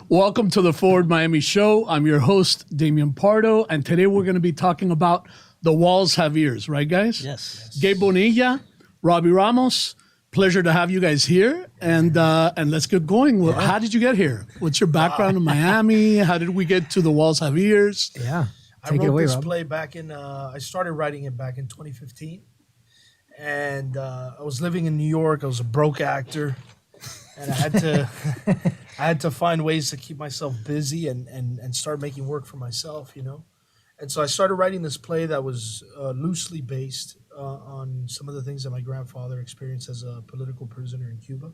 Welcome to the Forward Miami Show. I'm your host, Damian Pardo, and today we're going to be talking about The Walls Have Ears, right, guys? Yes. Gabriel Bonilla, Robby Ramos. Pleasure to have you guys here, and let's get going. Well, how did you get here? What's your background in Miami? How did we get to The Walls Have Ears? Yeah. I wrote this play back in, I started writing it back in 2015. And I was living in New York. I was a broke actor. And I had to find ways to keep myself busy and start making work for myself, you know. And so I started writing this play that was loosely based on some of the things that my grandfather experienced as a political prisoner in Cuba.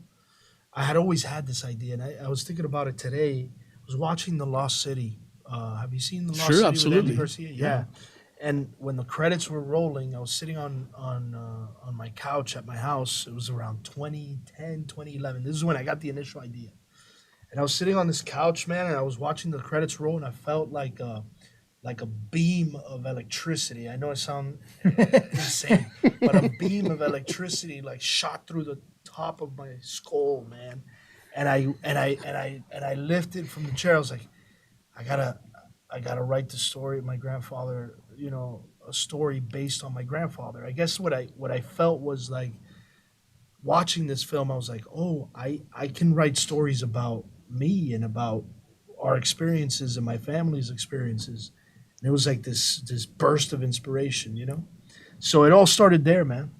I had always had this idea, and I was thinking about it today. I was watching The Lost City. Have you seen The Lost City? Sure, absolutely. With Andy Garcia? Yeah. And when the credits were rolling, I was sitting on my couch at my house. It was around 2010, 2011. This is when I got the initial idea. And I was sitting on this couch, man, and I was watching the credits roll, and I felt like a beam of electricity. I know I sound insane, but a beam of electricity like shot through the top of my skull, man. And I lifted from the chair. I was like, I gotta write the story of my grandfather, you know, a story based on my grandfather. I guess what I felt was like watching this film, I was like, oh, I can write stories about me and about our experiences and my family's experiences. And it was like this burst of inspiration, you know? So it all started there, man.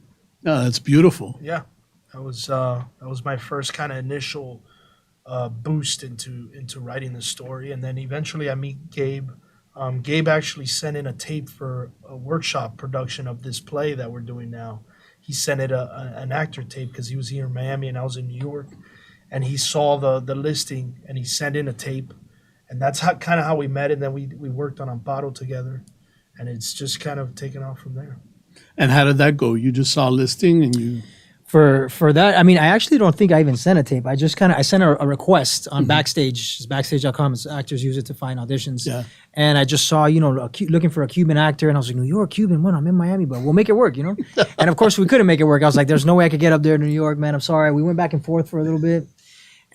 Oh, that's beautiful. Yeah. That was my first kind of initial boost into writing the story. And then eventually I meet Gabe. Gabe actually sent in a tape for a workshop production of this play that we're doing now. He sent it an actor tape because he was here in Miami and I was in New York. And he saw the listing and he sent in a tape. And that's kind of how we met. And then we worked on Amparo together. And it's just kind of taken off from there. And how did that go? You just saw a listing and you... For that, I mean, I actually don't think I even sent a tape. I sent a request on Backstage. It's backstage.com. It's actors use it to find auditions. Yeah. And I just saw, you know, looking for a Cuban actor. And I was like, New York, Cuban, what? I'm in Miami, but we'll make it work, you know? And of course, we couldn't make it work. I was like, there's no way I could get up there to New York, man. I'm sorry. We went back and forth for a little bit.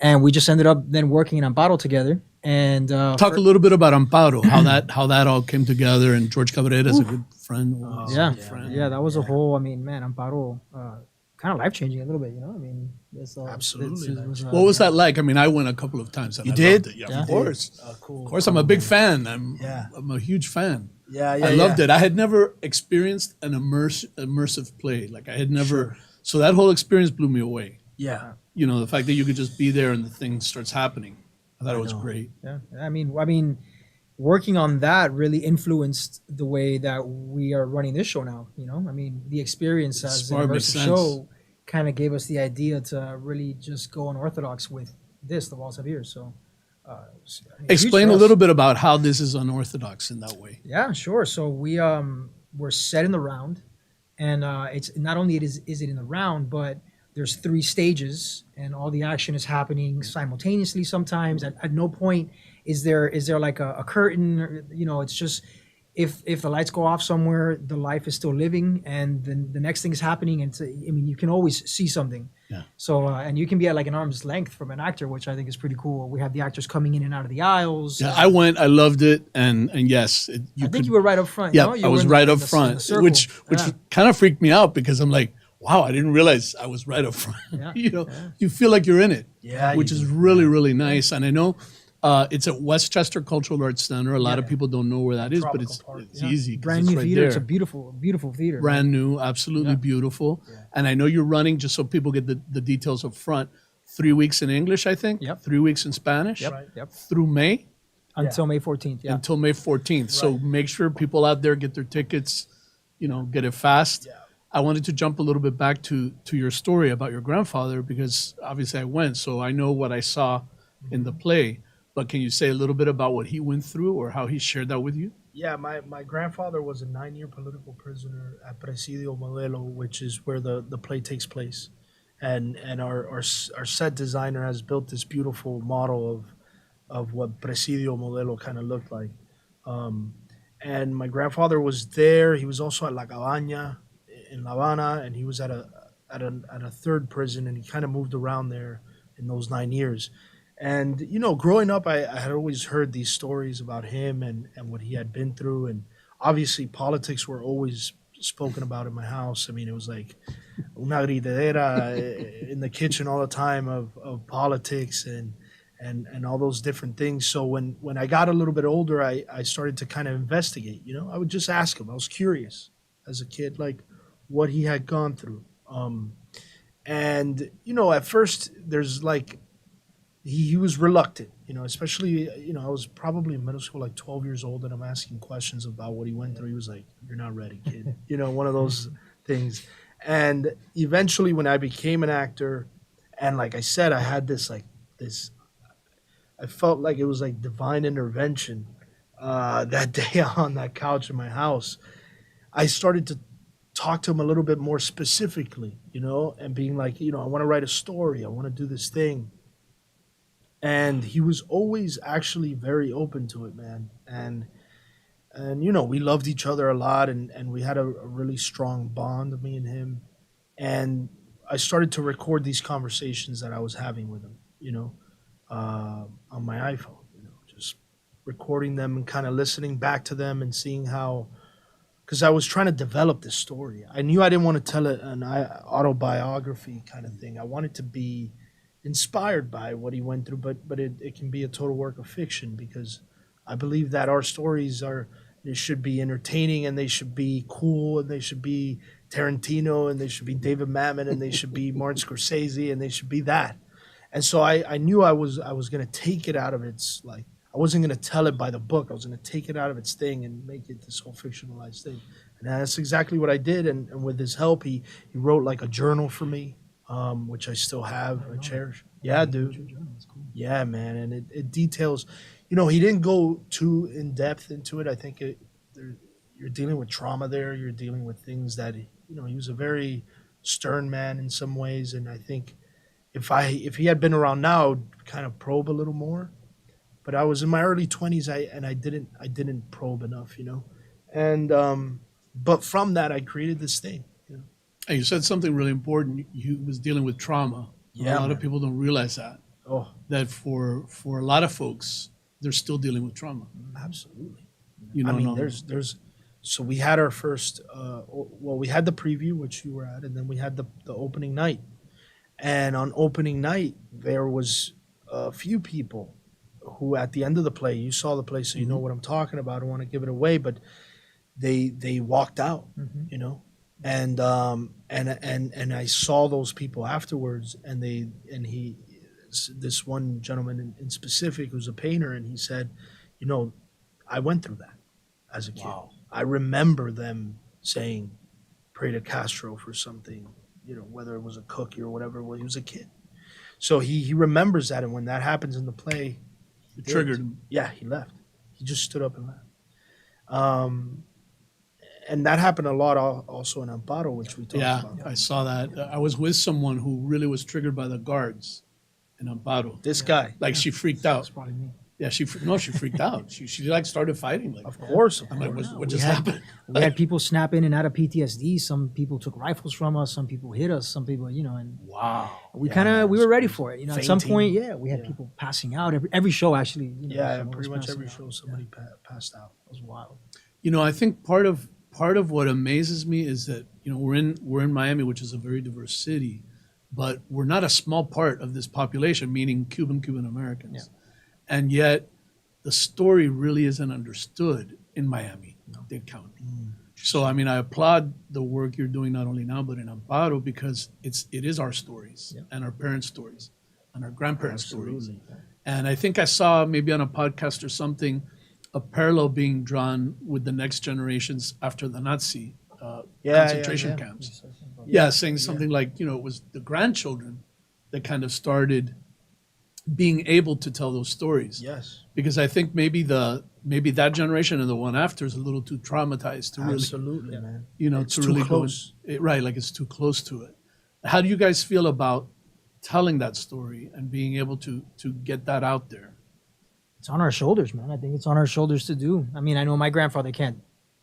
And we just ended up then working in Amparo together. And talk a little bit about Amparo, how that all came together. And George Cabrera is a good friend. Yeah, that was a whole, I mean, man, Amparo... kind of life-changing a little bit, you know? I mean, absolutely. What was that like? I mean, I went a couple of times. And you I did? Loved it. Yeah, of course. Cool. Of course, I'm a big fan. I'm a huge fan. Yeah, I loved it. I had never experienced an immersive play. Like I had never. So that whole experience blew me away. Yeah. You know, the fact that you could just be there and the thing starts happening. I thought it was great. Yeah. I mean, working on that really influenced the way that we are running this show now, you know? I mean, the experience as an immersive show kind of gave us the idea to really just go unorthodox with this, The Walls Have Ears. So explain a little bit about how this is unorthodox in that way. Yeah, sure. So we're set in the round, and it's not only is it in the round, but there's 3 stages, and all the action is happening simultaneously sometimes. At no point is there like a curtain, or, you know, it's just if the lights go off somewhere, the life is still living, and then the next thing is happening. And I mean, you can always see something. Yeah. So and you can be at like an arm's length from an actor, which I think is pretty cool. We have the actors coming in and out of the aisles. Yeah, I went. I loved it, and yes, I think you were right up front. Yeah, you know? I was right up front, which kind of freaked me out because I'm like, wow, I didn't realize I was right up front. Yeah. You know, you feel like you're in it. Yeah, which is really, really nice. And I know it's at Westchester Cultural Arts Center. A lot of people don't know where that is, but it's easy. Brand new theater. It's a beautiful, beautiful theater. Brand new, absolutely beautiful. Yeah. And I know you're running, just so people get the details up front, 3 weeks in English, I think. Yep. 3 weeks in Spanish. Yep. Through May. Until May 14th. Yeah. Until May 14th. Right. So make sure people out there get their tickets. You know, get it fast. Yeah. I wanted to jump a little bit back to your story about your grandfather because obviously I went, so I know what I saw in the play. But can you say a little bit about what he went through or how he shared that with you? Yeah, my grandfather was a 9-year political prisoner at Presidio Modelo, which is where the play takes place. And our set designer has built this beautiful model of what Presidio Modelo kind of looked like. And my grandfather was there. He was also at La Cabaña in La Habana, and he was at a third prison, and he kind of moved around there in those 9 years. And growing up, I had always heard these stories about him and what he had been through, and obviously politics were always spoken about in my house. I mean, it was like una gritadera in the kitchen all the time of politics and all those different things. So when I got a little bit older, I started to kind of investigate. I would just ask him. I was curious as a kid, like what he had gone through. And at first there's like he was reluctant, especially I was probably in middle school, like 12 years old, and I'm asking questions about what he went through. He was like, "You're not ready, kid." One of those things. And eventually, when I became an actor, and like I said, I had this I felt like it was like divine intervention that day on that couch in my house. I started to talk to him a little bit more specifically, and being like, I want to write a story. I want to do this thing. And he was always actually very open to it, man. And we loved each other a lot, and we had a really strong bond, me and him. And I started to record these conversations that I was having with him, on my iPhone, just recording them and kind of listening back to them and seeing how, because I was trying to develop this story. I knew I didn't want to tell it an autobiography kind of thing. I wanted to be inspired by what he went through, but it can be a total work of fiction, because I believe that our stories they should be entertaining, and they should be cool, and they should be Tarantino, and they should be David Mamet, and they should be Martin Scorsese, and they should be that. And so I knew I was going to take it out of its, like, I wasn't going to tell it by the book. I was going to take it out of its thing and make it this whole fictionalized thing. And that's exactly what I did. And with his help, he wrote like a journal for me, which I still have, I cherish. Yeah, dude. Yeah, man. And it details, he didn't go too in depth into it. I think you're dealing with trauma there. You're dealing with things that, he was a very stern man in some ways. And I think if he had been around now, I would kind of probe a little more. But I was in my early 20s, I didn't probe enough, And but from that, I created this thing. And you said something really important. You was dealing with trauma. Yeah, a lot of people don't realize that. Oh, That for a lot of folks, they're still dealing with trauma. absolutely. I mean, there's so we had our first we had the preview, which you were at, and then we had the opening night. And on opening night, there was a few people who, at the end of the play, you saw the play, so you know what I'm talking about. I don't want to give it away, but they walked out, and I saw those people afterwards, and this one gentleman in specific who's a painter, and he said, I went through that as a kid. Wow. I remember them saying, "Pray to Castro for something," whether it was a cookie or whatever. Well, he was a kid, so he remembers that, and when that happens in the play, It triggered him. Yeah, he left. He just stood up and left. And that happened a lot also in Amparo, which we talked Yeah, about. I saw that. I was with someone who really was triggered by the guards in Amparo. This guy, Like she freaked out. That's probably me. Yeah, she freaked out. She like started fighting. Like, of course. I'm like, what We just had- happened? We had people snap in and out of PTSD. Some people took rifles from us. Some people hit us. Some people, and Wow. we Yeah, we it's were ready crazy. for it. At some Fainting. point, we had Yeah. people passing out. Every show, actually. Yeah, someone pretty was much passing every out. show somebody passed out. It was wild. I think part of what amazes me is that we're in Miami, which is a very diverse city, but we're not a small part of this population, meaning Cuban Americans, and yet the story really isn't understood in Miami, Dade County. So I mean, I applaud the work you're doing not only now but in Amparo, because it is our stories and our parents' stories and our grandparents' stories. Absolutely. And I think I saw maybe on a podcast or something a parallel being drawn with the next generations after the Nazi concentration camps. Yeah, saying something like, it was the grandchildren that kind of started being able to tell those stories. Yes, Because I think maybe that generation and the one after is a little too traumatized to really, absolutely, man. It's to too really close. right, like it's too close to it. How do you guys feel about telling that story and being able to get that out there? It's on our shoulders, man. I think it's on our shoulders to do. I mean, I know my grandfather can't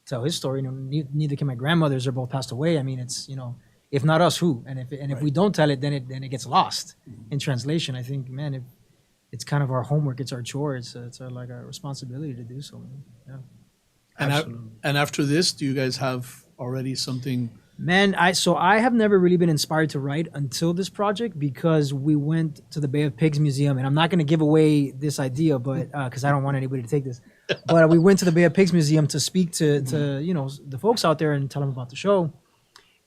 tell his story. Neither can my grandmothers. They're both passed away. I mean, it's if not us, who? And if we don't tell it, then it gets lost in translation. I think, man, it's kind of our homework. It's our chore. It's our, like a responsibility to do so. Man. Yeah. And after this, do you guys have already something? Man, I have never really been inspired to write until this project because we went to the Bay of Pigs Museum, and I'm not going to give away this idea, but because I don't want anybody to take this. But we went to the Bay of Pigs Museum to speak to the folks out there and tell them about the show,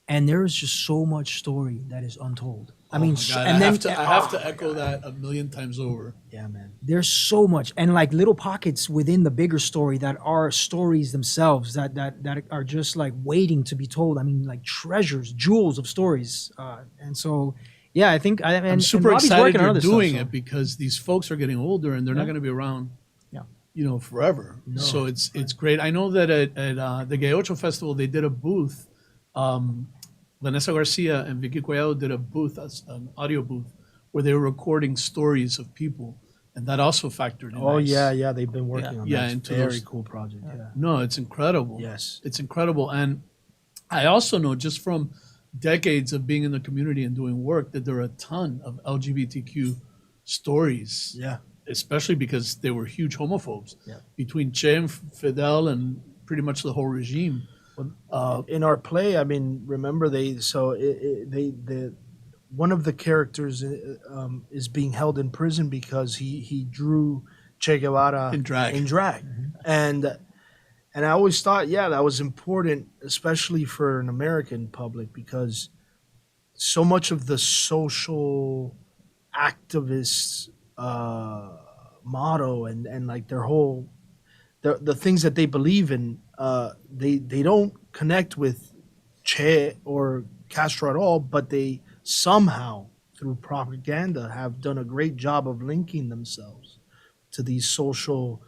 and there is just so much story that is untold. I mean, Oh my God, I have to echo that a million times over. Yeah, man. there's so much, and like little pockets within the bigger story that are stories themselves that are just like waiting to be told. I mean, like treasures, jewels of stories. And so, yeah, I think I'm super Robbie's excited working on you're other doing stuff, it because these folks are getting older and they're not going to be around, Yeah. forever. So it's great. I know that at the Gay Ocho Festival they did a booth. Vanessa Garcia and Vicky Collado did a booth, an audio booth, where they were recording stories of people, and that also factored in. Oh nice. yeah, they've been working on Yeah, that. into Very those- cool project. Yeah. No, it's incredible. Yes. It's incredible. And I also know just from decades of being in the community and doing work that there are a ton of LGBTQ stories. Yeah. Especially because they were huge homophobes Yeah. between Che and Fidel and pretty much the whole regime. In our play, I mean, remember one of the characters is being held in prison because he drew Che Guevara In drag. and I always thought, yeah, that was important, especially for an American public, because so much of the social activists motto and like their whole the things that they believe in, they don't connect with Che or Castro at all, but they somehow through propaganda have done a great job of linking themselves to these social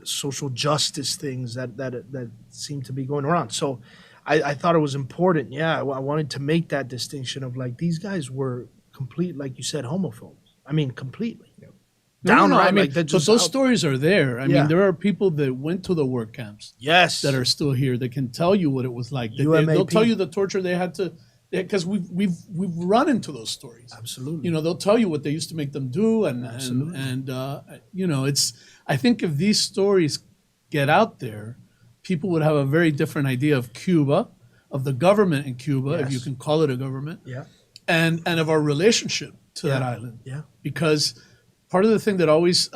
social justice things that seem to be going around. So I thought it was important. Yeah, I wanted to make that distinction of like these guys were complete, like you said, homophobes. I mean, completely. Downright, I mean, like, they're but just those out- stories are there. I Yeah. mean, there are people that went to the work camps Yes. that are still here that can tell you what it was like. UMAP. They'll tell you the torture they had to, because we've run into those stories. Absolutely. They'll tell you what they used to make them do, and it's. I think if these stories get out there, people would have a very different idea of Cuba, of the government in Cuba, if you Yes. can call it a government, Yeah. and of our relationship to that island. Yeah. Because part of the thing that always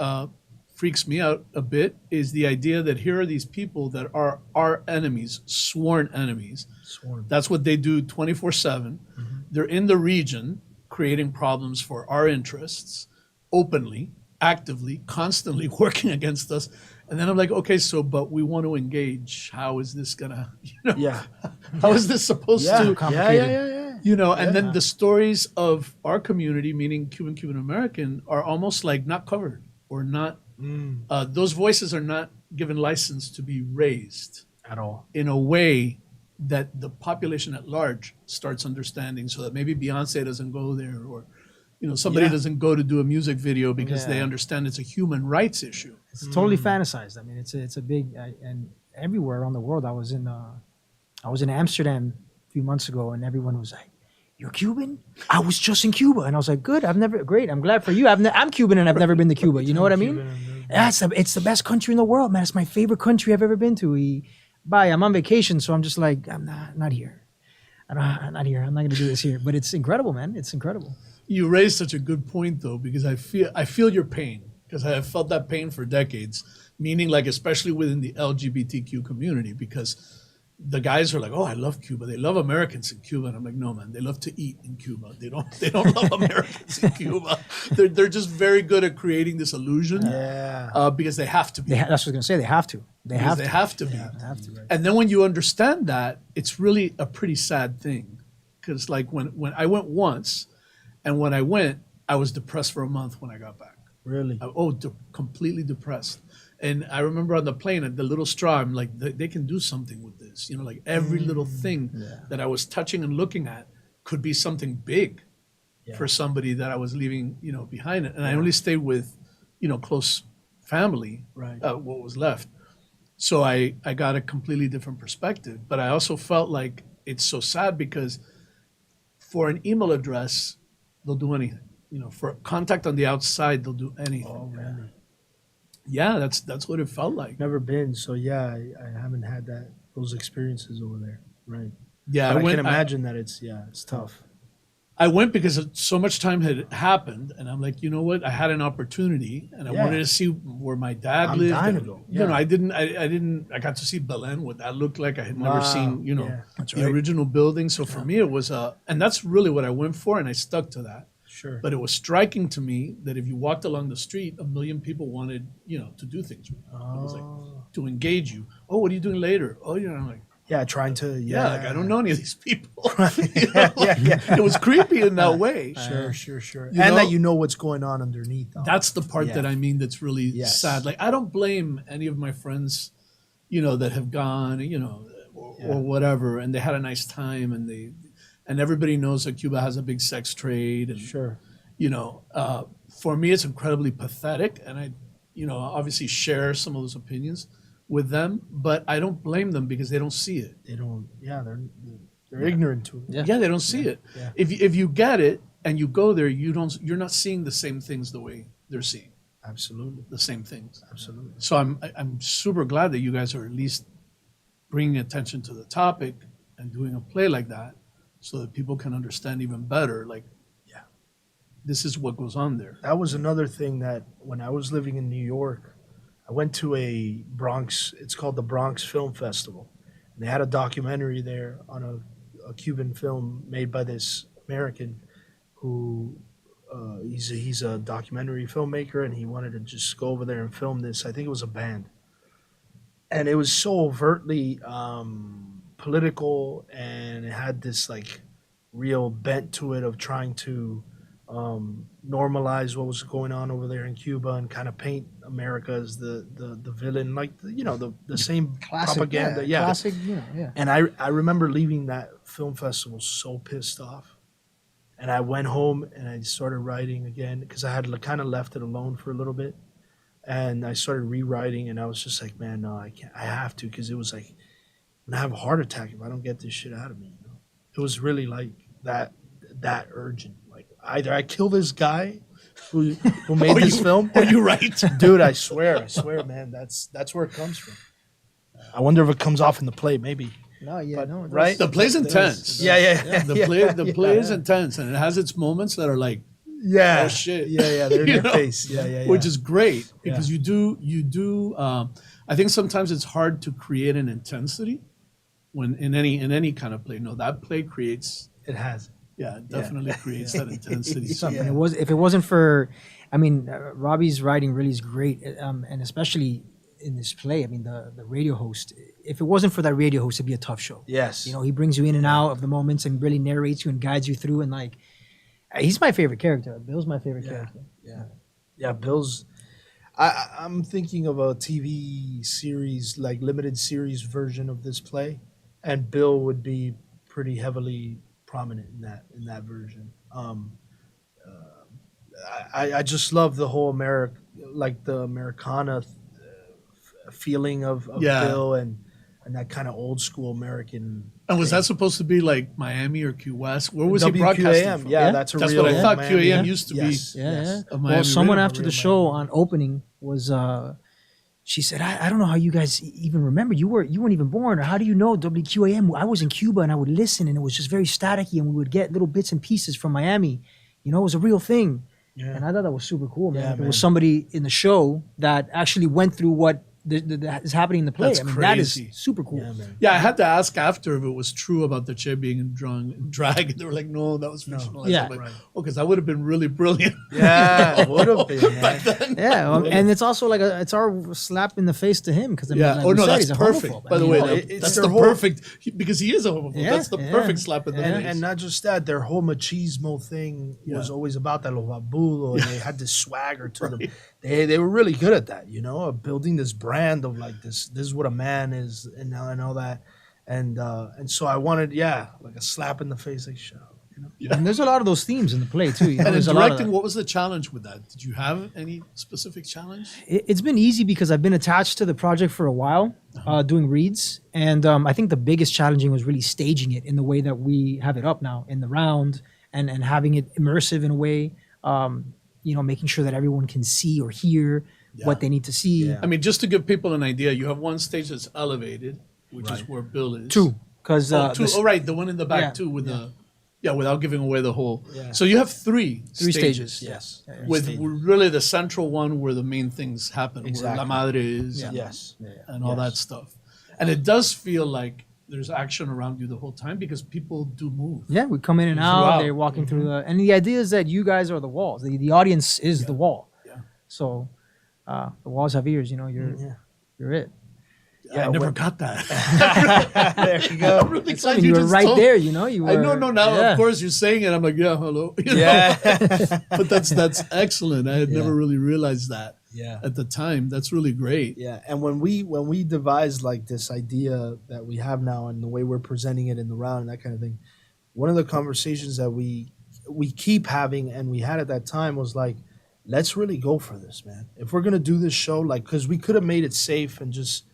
freaks me out a bit is the idea that here are these people that are our enemies, sworn enemies. Sworn. That's what they do 24/7. They're in the region creating problems for our interests openly, actively, constantly working against us. And then I'm like, okay, but we want to engage. How is this gonna, Yeah. how is this supposed Yeah. to, Yeah. and then the stories of our community, meaning Cuban American, are almost like not covered or not, those voices are not given license to be raised At all. in a way that the population at large starts understanding, so that maybe Beyonce doesn't go there, or somebody Yeah. doesn't go to do a music video because they Yeah. understand it's a human rights issue. It's totally fantasized. I mean, it's a big and everywhere around the world. I was in Amsterdam a few months ago, and everyone was like, "You're Cuban? I was just in Cuba," and I was like, "Good. Great. I'm glad for you. I'm Cuban, and I've never been to Cuba. You know what I mean? It's the best country in the world, man. It's my favorite country I've ever been to. I'm on vacation, so I'm just like, I'm not here. I'm not here. I'm not gonna do this here. But it's incredible, man. It's incredible. You raised such a good point, though, because I feel your pain, because I have felt that pain for decades, meaning like especially within the LGBTQ community, because the guys are like, "Oh, I love Cuba. They love Americans in Cuba," and I'm like, "No, man. They love to eat in Cuba. They don't love Americans in Cuba. They're just very good at creating this illusion, because they have to be. That's what I was gonna say. They have to. They have They to. have to be. They have to. Right? And then when you understand that, it's really a pretty sad thing, because like when I went once, and when I went, I was depressed for a month when I got back. Really? Completely depressed. And I remember on the plane at the little straw, I'm like, they can do something with this. Like every little thing that I was touching and looking at could be something big for somebody that I was leaving, behind it. And I only stayed with, close family, Right. what was left. So I got a completely different perspective. But I also felt like it's so sad because for an email address, they'll do anything. for contact on the outside, they'll do anything. Oh, really? Yeah, that's what it felt like. Never been, so yeah, I haven't had those experiences over there. Right. Yeah, But I went. can imagine that it's tough. I went because so much time had happened, and I'm like, you know what? I had an opportunity, and I Yeah. wanted to see where my dad I'm lived. dying to and, go. You know, Yeah. I didn't. I got to see Belen, what that looked like. I had never Wow. seen, Yeah. the original building. So for me, it was and that's really what I went for, and I stuck to that. Sure. But it was striking to me that if you walked along the street, 1 million people wanted, to do things with you. It was like to engage you. Oh, what are you doing later? Oh, I'm like, Yeah, trying to. yeah, like I don't know any of these people. Yeah. It was creepy in that way. Sure. You And know- that you know what's going on underneath. Though. That's the part Yeah. that I mean that's really Yes. sad. Like I don't blame any of my friends, that have gone, or whatever, and they had a nice time, and everybody knows that Cuba has a big sex trade, and Sure. for me it's incredibly pathetic, and I, obviously share some of those opinions with them, but I don't blame them because they don't see it. They don't. Yeah, they're ignorant to it. Yeah, they don't see it. Yeah. If you get it and you go there, you're not seeing the same things the way they're seeing Absolutely. the same things. Absolutely. So I'm super glad that you guys are at least bringing attention to the topic and doing a play like that, so that people can understand even better. Like, Yeah. this is what goes on there. That was another thing that when I was living in New York, I went to a Bronx. It's called the Bronx Film Festival. And they had a documentary there on a Cuban film made by this American who he's a documentary filmmaker, and he wanted to just go over there and film this. I think it was a band, and it was so overtly political, and it had this like real bent to it of trying to normalize what was going on over there in Cuba and kind of paint America as the villain, like the same propaganda. Yeah. Classic, yeah. And I remember leaving that film festival so pissed off. And I went home and I started writing again because I had kind of left it alone for a little bit. And I started rewriting, and I was just like, man, no, I can't. I have to, because it was like, I'm gonna have a heart attack if I don't get this shit out of me. It was really like that urgent. Like either I kill this guy who made this film. Are you right? Dude, I swear, man, that's where it comes from. I wonder if it comes off in the play, maybe. No, yeah, But- no, it right? does. The play's intense. Yeah. The play is intense, and it has its moments that are like, Yeah. oh shit. Yeah, they're in You your know? face. Yeah. Which is great because you do. I think sometimes it's hard to create an intensity when in any kind of play. No, that play creates. It has. Yeah, it definitely creates that intensity. Something. Yeah. If it wasn't for, I mean, Robbie's writing really is great, and especially in this play. I mean, the radio host. If it wasn't for that radio host, it'd be a tough show. Yes. He brings you in and out of the moments and really narrates you and guides you through. And like, he's my favorite character. Bill's my favorite character. Yeah, Bill's. I'm thinking of a TV series, like limited series version of this play, and Bill would be pretty heavily prominent in that version. I just love the whole the Americana feeling of Yeah. Bill and that kind of old school American. And was thing. that supposed to be like Miami or Key West? Where was he WQAM? broadcasting from? Yeah, Yeah. that's a That's real. what I thought Miami. QAM used to be. Yes, Yeah. yes. Of Well, Miami someone Radio. after the Real show Miami. on opening was, she said, I don't know how you guys even remember. You weren't even born, or how do you know WQAM? I was in Cuba and I would listen, and it was just very staticky, and we would get little bits and pieces from Miami. It was a real thing. Yeah. And I thought that was super cool, man. Yeah, It man. was somebody in the show that actually went through what that is happening in the play. That's I mean, that is crazy. super cool. Yeah, man. Yeah, I had to ask after if it was true about the chick being in drag. And they were like, no, that was fictionalized. Yeah. I'm like, Right. oh, because that would have been really brilliant. Yeah, would have been. Back Man. then. Yeah, and it's also like it's our slap in the face to him because Yeah. like Oh we no, said, that's he's a perfect. homophobe. By the I way, mean, it's that's their the whole- perfect because he is a homophobe. Yeah, That's the yeah. perfect slap in the face. And not just that, their whole machismo thing was always about that lo babulo, and they had this swagger to them. They were really good at that, of building this brand of like this is what a man is, and all that, and so I wanted like a slap in the face, like shut up, And there's a lot of those themes in the play too. And in There's a lot of directing, that. what was the challenge with that? Did you have any specific challenge? It's been easy because I've been attached to the project for a while, doing reads, and I think the biggest challenging was really staging it in the way that we have it up now in the round, and having it immersive in a way. making sure that everyone can see or hear what they need to see. Yeah. I mean, just to give people an idea, you have one stage that's elevated, which is where Bill is. Two, because Two. Right, the one in the back Yeah, too, with the without giving away the whole. Yeah. So you have three stages. Yes. with really the central one where the main things happen, Exactly. where La Madre is, Yes. and all that stuff. And it does feel like there's action around you the whole time because people do move. Yeah, we come in and out. Throughout. They're walking through the, and the idea is that you guys are the walls. The audience is the wall. Yeah. So the walls have ears. You're it. I never got that. There you go. I'm really glad You were just right told- there. You know, you were. I know now. yeah. Of course, you're saying it. I'm like, yeah, hello. You know? Yeah. But that's excellent. I had never really realized that Yeah. at the time. That's really great. Yeah, and when we devised like this idea that we have now and the way we're presenting it in the round and that kind of thing, one of the conversations that we keep having and we had at that time was like, let's really go for this, man. If we're gonna do this show, like, because we could have made it safe and just,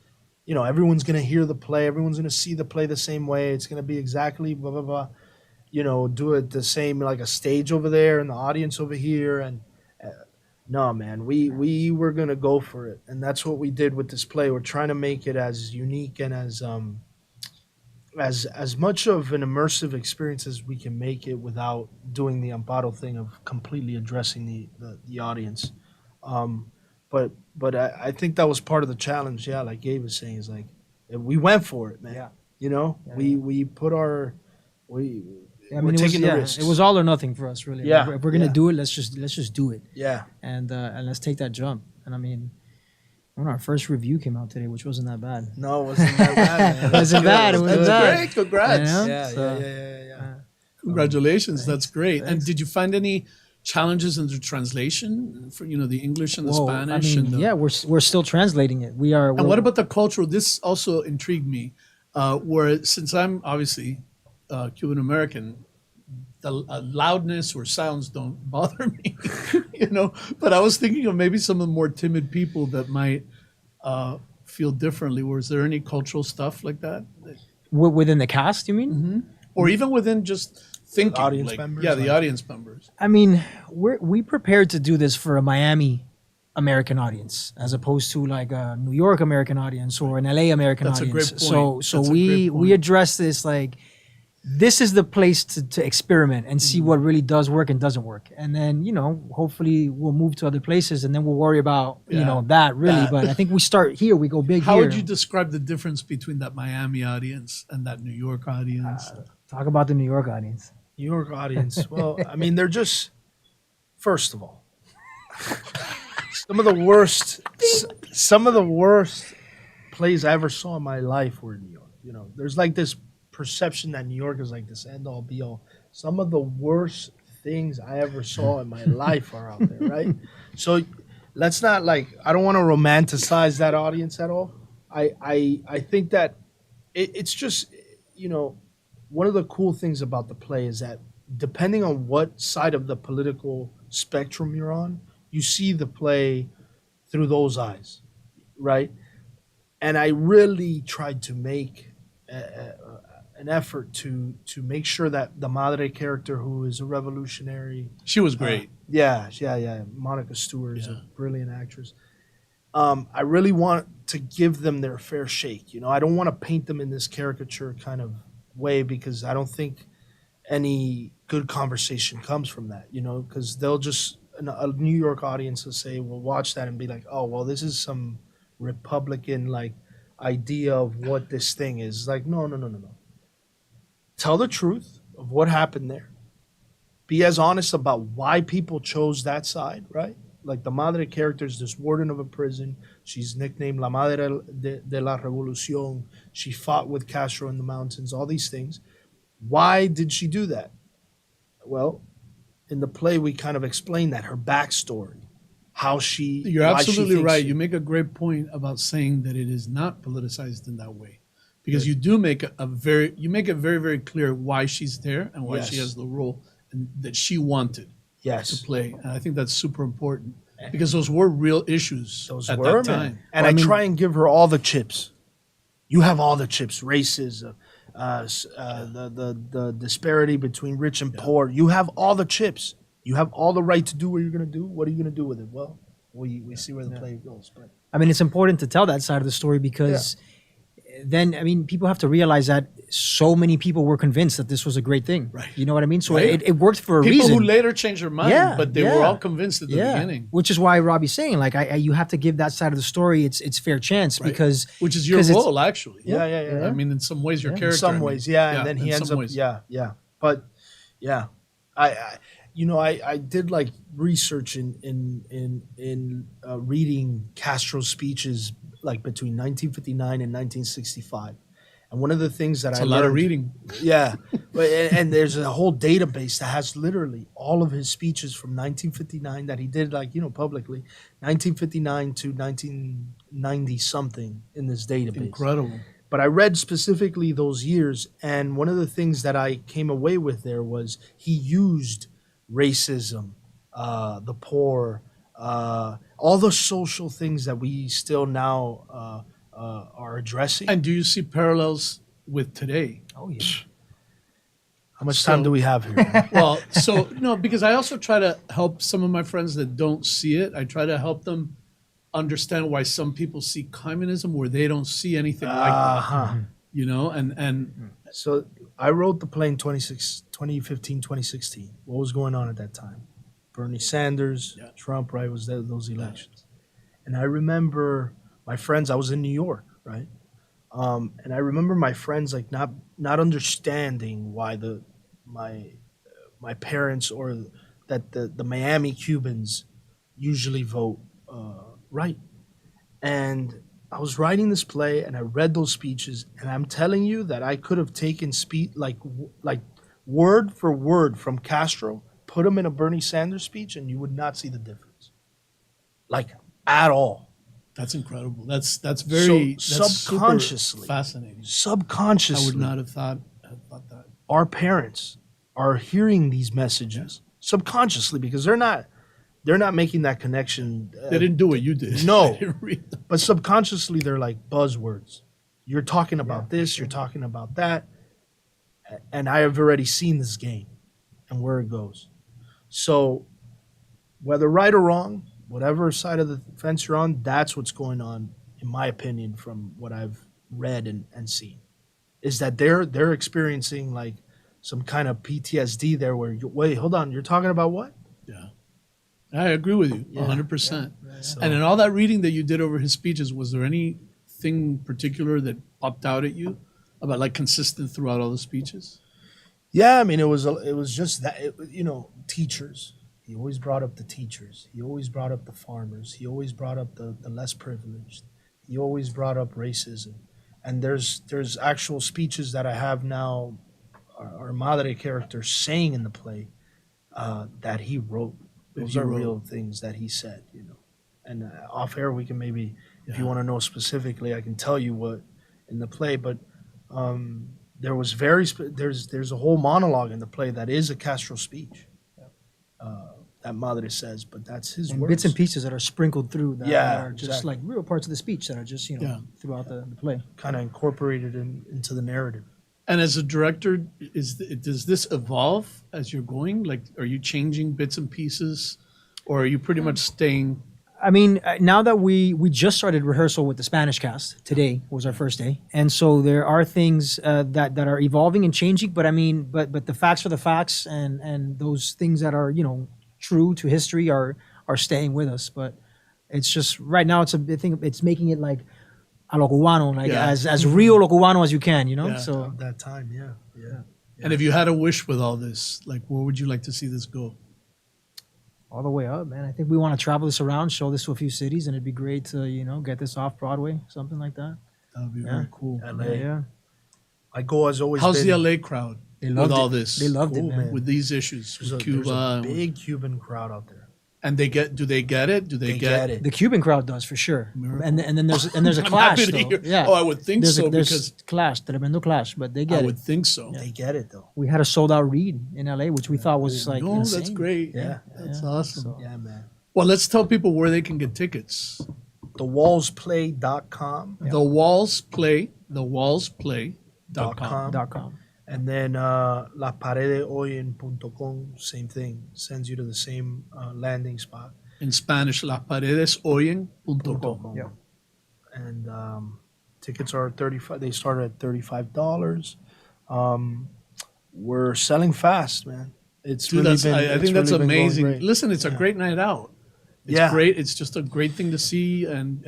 everyone's gonna hear the play, everyone's gonna see the play the same way. It's gonna be exactly blah blah blah. Do it the same, like a stage over there and the audience over here and. No, man, we were gonna go for it, and that's what we did with this play. We're trying to make it as unique and as much of an immersive experience as we can make it without doing the Amparo thing of completely addressing the audience. But I think that was part of the challenge. Yeah, like Gabe was saying, is like we went for it, man. Yeah. We put our I we're mean, taking the risks. it was all or nothing for us, really. Yeah, If we're gonna yeah. do it, let's just do it, Yeah. and let's take that jump. And I mean, when our first review came out today, which wasn't that bad. No, it wasn't that bad, man. It wasn't bad. It was wasn't good. bad. Great, congrats. You know? Yeah, So, yeah. Congratulations, that's great. And Thanks. did you find any challenges in the translation for the English and the Whoa, Spanish? I mean, we're still translating it. We are. And what about the cultural? This also intrigued me, where since I'm obviously Cuban American, the loudness or sounds don't bother me, But I was thinking of maybe some of the more timid people that might feel differently. Was there any cultural stuff like that? within the cast? You mean? Or even within just thinking, Audience members, yeah, the like- audience members. I mean, we prepared to do this for a Miami American audience as opposed to like a New York American audience or an LA American That's a audience. great point. So That's a we great point. we address this like this is the place to experiment and see what really does work and doesn't work. And then, hopefully we'll move to other places and then we'll worry about, that really. That. But I think we start here, we go big How here. would you describe the difference between that Miami audience and that New York audience? Talk about the New York audience. New York audience. Well, I mean, they're just. First of all, some of the worst plays I ever saw in my life were in New York. There's like this perception that New York is like this end all be all. Some of the worst things I ever saw in my life are out there, right? So let's not I don't want to romanticize that audience at all. I think that it's just, one of the cool things about the play is that depending on what side of the political spectrum you're on, you see the play through those eyes, right? And I really tried to make an effort to make sure that the Madre character, who is a revolutionary, She was great. yeah. Monica Stewart is a brilliant actress. I really want to give them their fair shake. I don't want to paint them in this caricature kind of way because I don't think any good conversation comes from that. Because they'll just a New York audience will say, "Will watch that and be like, oh, well, this is some Republican idea of what this thing is." Like, no. Tell the truth of what happened there. Be as honest about why people chose that side, right? Like the Madre character is this warden of a prison. She's nicknamed La Madre de la Revolución. She fought with Castro in the mountains, all these things. Why did she do that? Well, in the play, we kind of explain that, her backstory, how she... You're why she absolutely thinks right. she- You make a great point about saying that it is not politicized in that way, because you do make it very, very clear why she's there and why she Yes. has the role and that she wanted to Yes. play. And I think that's super important because those were real issues Those at were, that man. time. And I try and give her all the chips. You have all the chips. Racism, the disparity between rich and poor. You have all the chips. You have all the right to do what you're going to do. What are you going to do with it? Well, we see where the play goes. But I mean, it's important to tell that side of the story because then, I mean, people have to realize that so many people were convinced that this was a great thing. Right. You know what I mean? So Right. it worked for a People reason. who later changed their mind, but they were all convinced at the beginning. Which is why Robbie's saying, like, you have to give that side of the story its fair chance Right. because Which is your 'cause it's- role, actually. Yeah. I mean, in some ways, your in character. some I mean. ways, and then he in ends some up, ways. But yeah, I did like research in reading Castro's speeches like between 1959 and 1965, and one of the things that It's I a lot of learned- reading. Yeah, and there's a whole database that has literally all of his speeches from 1959 that he did publicly, 1959 to 1990 something in this database. Incredible. But I read specifically those years, and one of the things that I came away with there was he used racism, the poor, all the social things that we still now are addressing. And do you see parallels with today? Oh, yeah. How much time So- do we have here? Well, so no, because I also try to help some of my friends that don't see it. I try to help them understand why some people see communism where they don't see anything like that. Uh-huh. You know, and So I wrote the play in 2015, 2016. What was going on at that time? Bernie Sanders, Yeah. Trump, right? Was those elections? And I remember my friends. I was in New York, right? And I remember my friends like not understanding why my parents or that the Miami Cubans usually vote right. And I was writing this play and I read those speeches, and I'm telling you that I could have taken like word for word from Castro, put him in a Bernie Sanders speech, and you would not see the difference, like at all. that's incredible. That's very So that's super subconsciously- fascinating. I Subconsciously, would not have thought that. our parents are hearing these messages subconsciously because they're not making that connection. They didn't do what you did. No. They didn't read them. But subconsciously, they're like buzzwords. You're talking about this, you're talking about that. And I have already seen this game and where it goes. So, whether right or wrong, whatever side of the fence you're on, that's what's going on, in my opinion, from what I've read and seen. Is that they're experiencing like some kind of PTSD there where, wait, hold on, you're talking about what? Yeah. I agree with you, 100%. And in all that reading that you did over his speeches, was there anything particular that popped out at you about like consistent throughout all the speeches? Yeah, I mean, it was just that, teachers. He always brought up the teachers. He always brought up the farmers. He always brought up the less privileged. He always brought up racism. And there's actual speeches that I have now, our Madre character saying in the play that he wrote. Those are real things that he said, And off air, we can maybe, if you want to know specifically, I can tell you what in the play. But there was there's a whole monologue in the play that is a Castro speech that Madre says, but that's his And words. bits and pieces that are sprinkled through that Yeah, are just exactly. like real parts of the speech that are just, throughout the play. Kind of incorporated into the narrative. And as a director, does this evolve as you're going? Like, are you changing bits and pieces, or are you pretty much staying? I mean, now that we just started rehearsal with the Spanish cast, today was our first day, and so there are things that are evolving and changing. But I mean, but the facts are the facts, and those things that are true to history are staying with us. But it's just right now I think it's making it like a lo cubano, like Yeah. as real lo cubano as you can, Yeah. So Of that time, yeah. And if you had a wish with all this, like, where would you like to see this go? all the way up, man. I think we want to travel this around, show this to a few cities, and it'd be great to get this off Broadway, something like that. That would be Yeah. very cool. LA. Yeah. My goal has always How's been. the LA crowd They with loved all it. this? They loved Cool, it, man. man. With these issues, There's with a Cuba, big Cuban crowd out there. and do they get it? Do they They get it. The Cuban crowd does for sure, Miracle. and then there's a I'm clash. happy to Though. hear- Yeah. Oh, I would think there's so there's because clash, tremendo clash, but they I get would it. think so. They get it though. We had a sold out read in LA, which we thought was like No, insane. that's great. Yeah. That's Yeah. awesome. So- Yeah, man. Well, let's tell people where they can get tickets. TheWallsPlay.com. The Walls Play, thewallsplay.com. .com. And then laparedeoyen.com, same thing, sends you to the same landing spot. In Spanish, lasparedesoyen.com. Yeah. And tickets are 35. They start at $35. We're selling fast, man. It's Dude, really that's, been, I it's think that's really been going amazing. great. Listen, it's a great night out. It's Yeah. great. It's just a great thing to see, and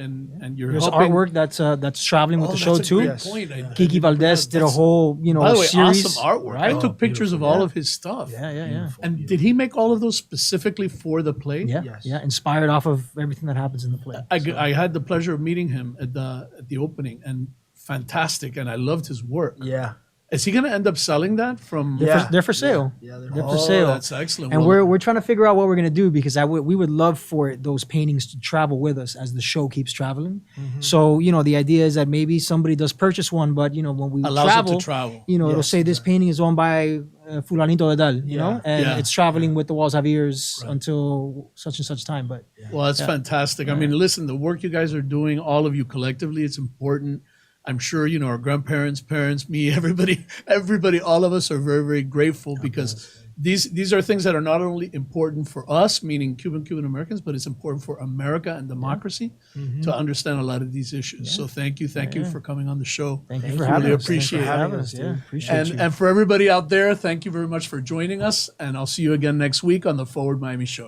you're There's helping. artwork that's traveling with Oh, the show that's a too. great Yes. point. Kiki Valdez did a whole By the way, series. awesome artwork. I right? took pictures of beautiful. all Yeah. of his stuff. Yeah. And did he make all of those specifically for the play? Yeah, Yes. yeah, inspired off of everything that happens in the play. I had the pleasure of meeting him at the opening, and fantastic, and I loved his work. Yeah. Is he going to end up selling that from? Yeah. They're for sale. Yeah, they're They're Oh, for sale. that's excellent. And Well, we're trying to figure out what we're gonna do because we would love for those paintings to travel with us as the show keeps traveling. Mm-hmm. So the idea is that maybe somebody does purchase one, but when we allows travel, it to travel. it'll Yes, say this painting is owned by Fulanito de Dal, you know, and Yeah. it's traveling with the Walls Javier's until such and such time. But Well, that's fantastic. I mean, listen, the work you guys are doing, all of you collectively, it's important. I'm sure, our grandparents, parents, me, everybody, all of us are very, very grateful because these are things that are not only important for us, meaning Cuban Americans, but it's important for America and democracy to understand a lot of these issues. So thank you for coming on the show. thank you for Really having us. appreciate Thanks for it. having us. Yeah, appreciate you. And for everybody out there, thank you very much for joining us. And I'll see you again next week on the Forward Miami Show.